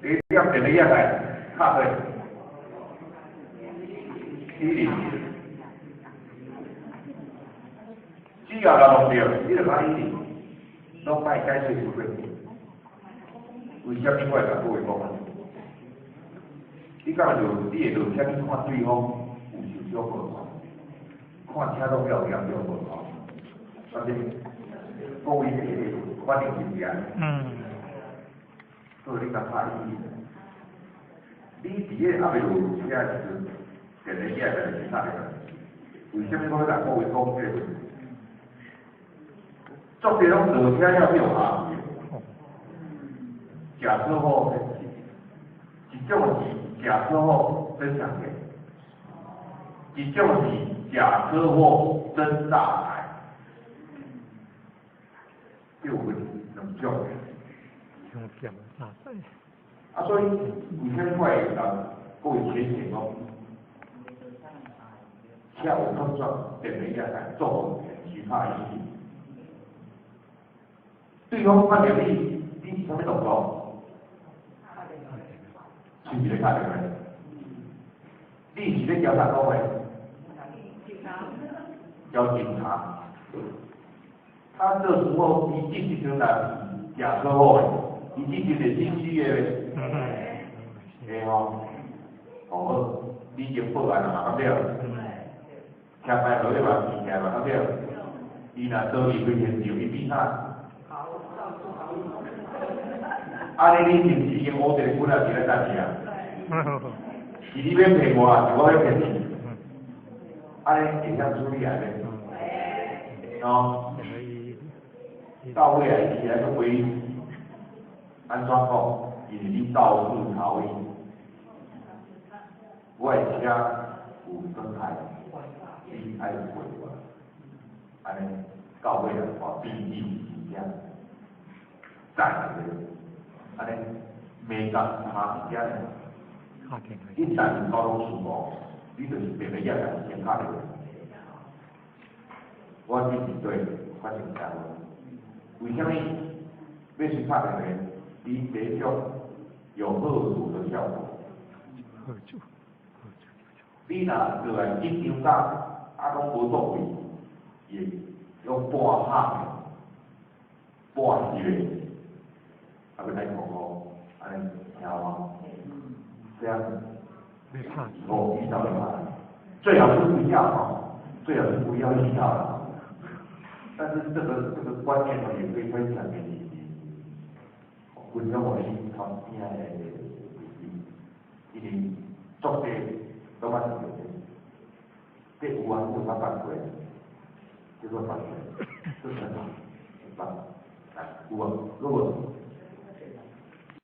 点电力来，卡对，120，只要人弄着，你就讲120，拢卖解释出去。为什么我会甲各位讲？你敢就你会落啥物看对方有受伤无？看车都了严重无？反正各位反正是安。所以你甲拍伊，你伫个还袂落车时阵，电力也来其他个。为什么我甲各位讲这个？作者拢落车要有啊。假车祸，一种是假车祸真抢钱，一种是假车祸真大财，就有两种。所以以前我会讲，各位提醒讲，车有碰撞，电力也来做其他意义。对方看到你是什么动作？是不是看到没？你是咧交啥讲的？交警察。他这时候一进去就来假车祸的，一进去就进去的。对哦。哦，你已经报案了嘛？对不对？车牌落去嘛，记起来嘛？对不对？伊若倒离开现场，伊变啥？安尼你是不是已经学一个本来是咧干啥啊？是你要骗我，是我要骗你。安尼会晓处理啊咧？哦。到尾啊，伊来个回安怎讲？因为你到处逃逸，我的车有损害，你爱赔我。安尼到尾啊，我必须是这样。再一个。安尼，美国他是这样，一旦高速事故，你就是变得越来越先卡的。我这是对发生车祸，为什么要去卡的呢？伊第一种有吓阻的效果。你若个人紧张到拢无作为，也用半喊的、半笑的。还会来口口，安尼听吗？这样以后遇到的话，最好是不要哈，最好是不要遇到了。但是这个观念呢，也可以分享给你。分享我的旁边的因为作者都捌有，这有啊，有捌办过，叫做办过，这很好，很棒。来，有啊，如果